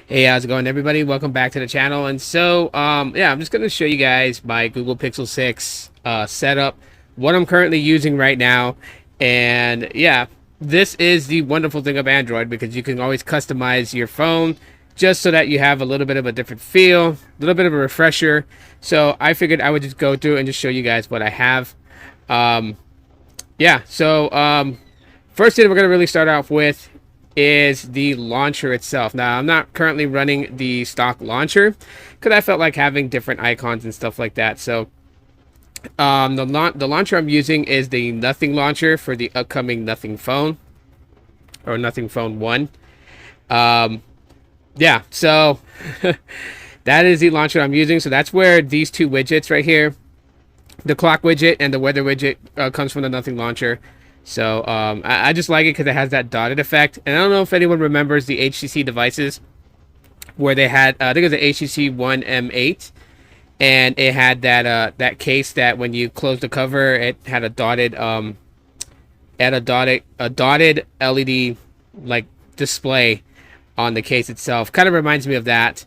Hey, how's it going, everybody? Welcome back to the channel. And so, yeah, I'm just going to show you guys my Google Pixel 6 setup, what I'm currently using right now. And yeah, this is the wonderful thing of Android because you can always customize your phone just so that you have a little bit of a different feel, a little bit of a refresher. So I figured I would just go through and just show you guys what I have. Um, yeah, so first thing we're going to really start off with is the launcher itself. Now, I'm not currently running the stock launcher because I felt like having different icons and stuff like that. So the launcher I'm using is the Nothing launcher for the upcoming Nothing phone, or Nothing Phone 1. Um, yeah, so that is the launcher I'm using. So that's where these two widgets right here, the clock widget and the weather widget, comes from the Nothing launcher. So I just like it because it has that dotted effect. And I don't know if anyone remembers the HTC devices where they had, I think it was the HTC One M8, and it had that case that when you close the cover, it had a dotted dotted LED like display on the case itself. Kind of reminds me of that.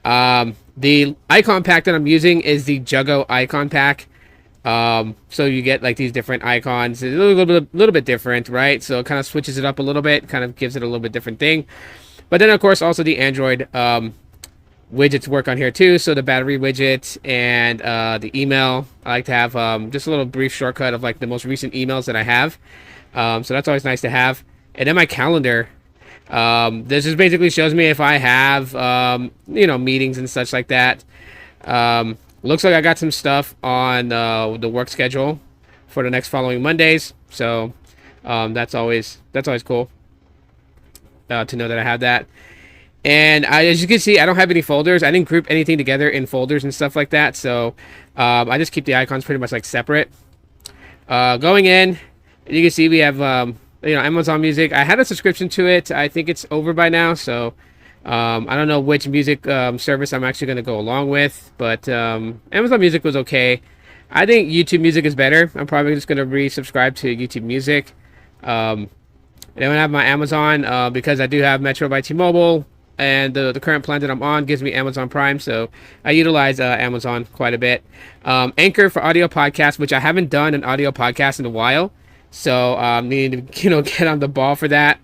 The icon pack that I'm using is the Juggo icon pack. So you get like these different icons. It's a little bit different, right? So it kind of switches it up a little bit, kind of gives it a little bit different thing. But then of course also the Android widgets work on here too. So the battery widget and the email. I like to have just a little brief shortcut of like the most recent emails that I have. So that's always nice to have. And then my calendar. This just basically shows me if I have meetings and such like that. Looks like I got some stuff on the work schedule for the next following Mondays. So that's always cool to know that I have that. And as you can see, I don't have any folders. I didn't group anything together in folders and stuff like that. So I just keep the icons pretty much like separate. Going in, you can see we have Amazon Music. I had a subscription to it. I think it's over by now. So I don't know which music service I'm actually going to go along with, but Amazon Music was okay. I think YouTube Music is better. I'm probably just going to resubscribe to YouTube Music. And then I have my Amazon because I do have Metro by T-Mobile, and the current plan that I'm on gives me Amazon Prime, so I utilize Amazon quite a bit. Anchor for audio podcasts, which I haven't done an audio podcast in a while, so need to get on the ball for that.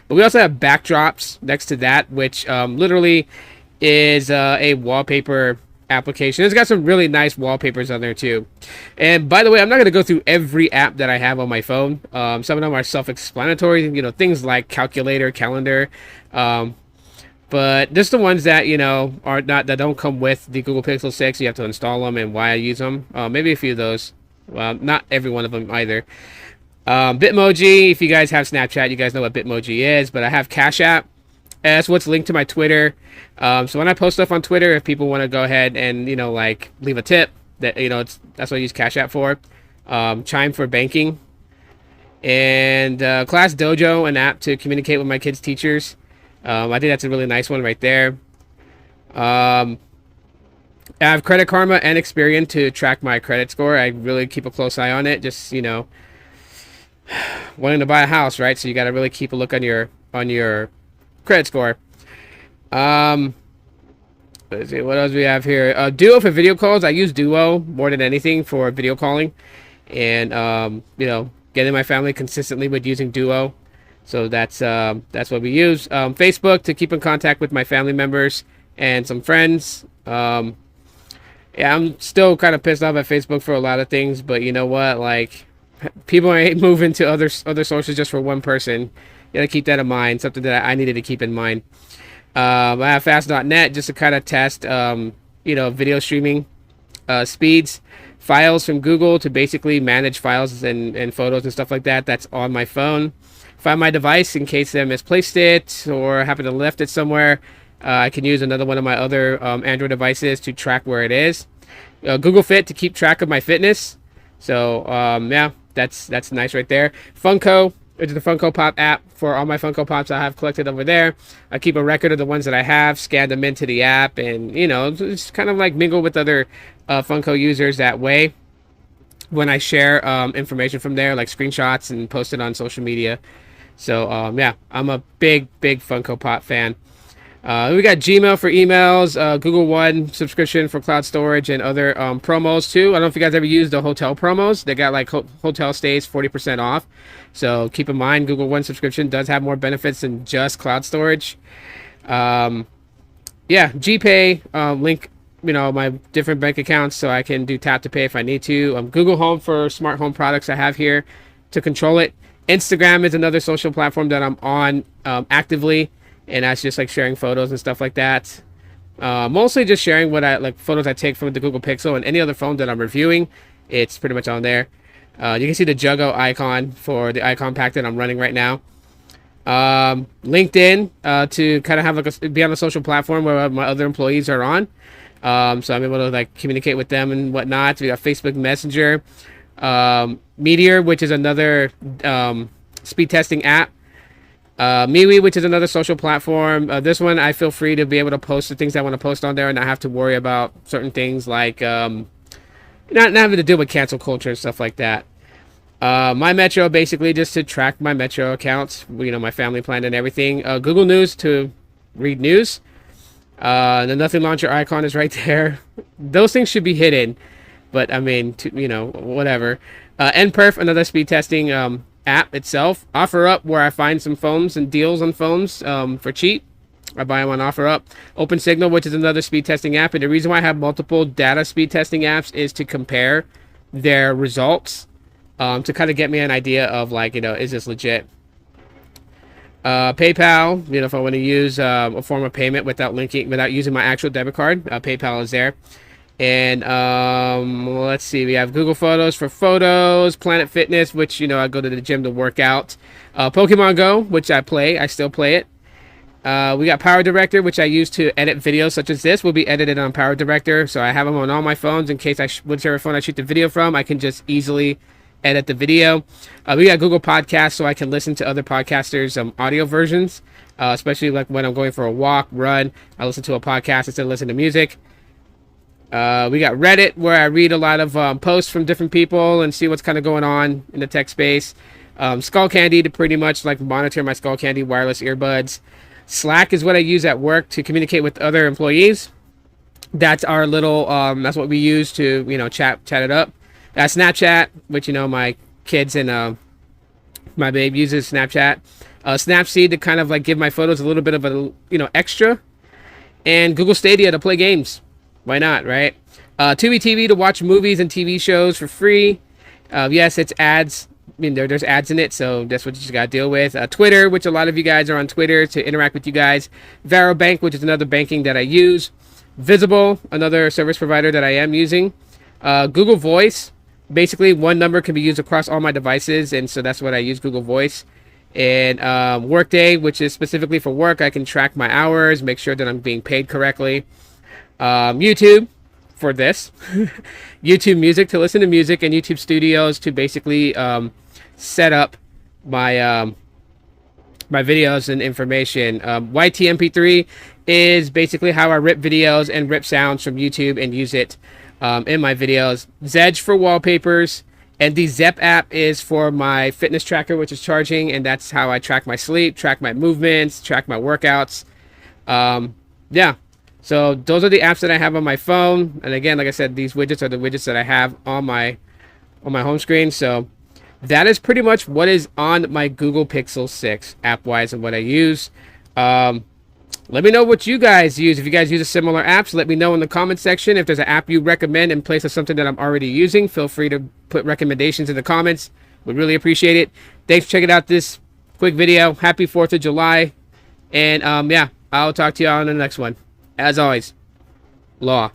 But we also have backdrops next to that, which literally is a wallpaper application. It's got some really nice wallpapers on there too. And by the way, I'm not going to go through every app that I have on my phone. Some of them are self-explanatory, things like calculator, calendar. But just the ones that are not, that don't come with the Google Pixel 6. You have to install them, and why I use them. Maybe a few of those. Well, not every one of them either. Bitmoji, if you guys have Snapchat, you guys know what Bitmoji is, but I have Cash App. That's what's linked to my Twitter. So when I post stuff on Twitter, if people want to go ahead and, like leave a tip, that's what I use Cash App for. Chime for banking. And Class Dojo, an app to communicate with my kids' teachers. I think that's a really nice one right there. I have Credit Karma and Experian to track my credit score. I really keep a close eye on it. Just, wanting to buy a house, right? So you got to really keep a look on your credit score. Let's see what else we have here. Duo for video calls. I use Duo more than anything for video calling, and getting my family consistently with using Duo. So that's what we use. Facebook to keep in contact with my family members and some friends. Yeah, I'm still kind of pissed off at Facebook for a lot of things, but you know what? Like, people ain't moving to other sources just for one person. You gotta keep that in mind. Something that I needed to keep in mind. I have fast.net just to kind of test, video streaming speeds. Files from Google to basically manage files and photos and stuff like that. That's on my phone. Find my device in case I misplaced it or happen to left it somewhere. I can use another one of my other Android devices to track where it is. Google Fit to keep track of my fitness. So yeah, that's nice right there. Funko, which is the Funko Pop app for all my Funko Pops I have collected over there. I keep a record of the ones that I have, scan them into the app, and just kind of like mingle with other Funko users that way. When I share information from there, like screenshots, and post it on social media. So yeah, I'm a big Funko Pop fan. We got Gmail for emails, Google One subscription for cloud storage, and other promos too. I don't know if you guys ever used the hotel promos. They got like hotel stays 40% off. So keep in mind, Google One subscription does have more benefits than just cloud storage. Yeah, GPay, link, my different bank accounts so I can do tap to pay if I need to. Google Home for smart home products I have here to control it. Instagram is another social platform that I'm on actively, and that's just like sharing photos and stuff like that. Mostly just sharing photos I take from the Google Pixel and any other phone that I'm reviewing. It's pretty much on there. You can see the Juggo icon for the icon pack that I'm running right now. LinkedIn to kind of have be on a social platform where my other employees are on. So I'm able to like communicate with them and whatnot. We got Facebook Messenger, Meteor, which is another speed testing app. MeWe, which is another social platform. This one I feel free to be able to post the things I want to post on there and not have to worry about certain things like not having to deal with cancel culture and stuff like that. My Metro, basically just to track my Metro accounts, my family plan and everything. Google News to read news. The Nothing Launcher icon is right there. Those things should be hidden, but I mean, whatever. NPerf, another speed testing app itself. OfferUp, where I find some phones and deals on phones for cheap. I buy them on OfferUp. OpenSignal, which is another speed testing app. And the reason why I have multiple data speed testing apps is to compare their results to kind of get me an idea of is this legit? PayPal, if I want to use a form of payment without using my actual debit card, PayPal is there. And let's see, we have Google Photos for photos, Planet Fitness, which I go to the gym to work out, Pokemon Go, which I still play it. We got Power Director, which I use to edit videos such as this will be edited on Power Director, so I have them on all my phones in case whichever phone I shoot the video from, I can just easily edit the video. We got Google Podcasts, so I can listen to other podcasters' audio versions, especially like when I'm going for a walk, run. I listen to a podcast instead of listening to music. We got Reddit, where I read a lot of posts from different people and see what's kind of going on in the tech space. Skullcandy to pretty much like monitor my Skullcandy wireless earbuds. Slack is what I use at work to communicate with other employees. That's our little that's what we use to chat it up. Snapchat, which my kids and my babe uses Snapchat. Snapseed to kind of like give my photos a little bit of a extra, and Google Stadia to play games. Why not, right? Tubi TV to watch movies and TV shows for free. Yes, it's ads. I mean, there's ads in it, so that's what you just got to deal with. Twitter, which a lot of you guys are on Twitter to interact with you guys. Varo Bank, which is another banking that I use. Visible, another service provider that I am using. Google Voice, basically one number can be used across all my devices, and so that's what I use, Google Voice. And Workday, which is specifically for work. I can track my hours, make sure that I'm being paid correctly. YouTube for this. YouTube Music to listen to music, and YouTube Studios to basically set up my my videos and information. YTMP3 is basically how I rip videos and rip sounds from YouTube and use it in my videos. Zedge for wallpapers, and the Zep app is for my fitness tracker, which is charging, and that's how I track my sleep, track my movements, track my workouts. Yeah. So those are the apps that I have on my phone. And again, like I said, these widgets are the widgets that I have on my home screen. So that is pretty much what is on my Google Pixel 6 app-wise and what I use. Let me know what you guys use. If you guys use a similar apps, let me know in the comment section. If there's an app you recommend in place of something that I'm already using, feel free to put recommendations in the comments. We'd really appreciate it. Thanks for checking out this quick video. Happy 4th of July. And yeah, I'll talk to you all in the next one. As always, Aloha.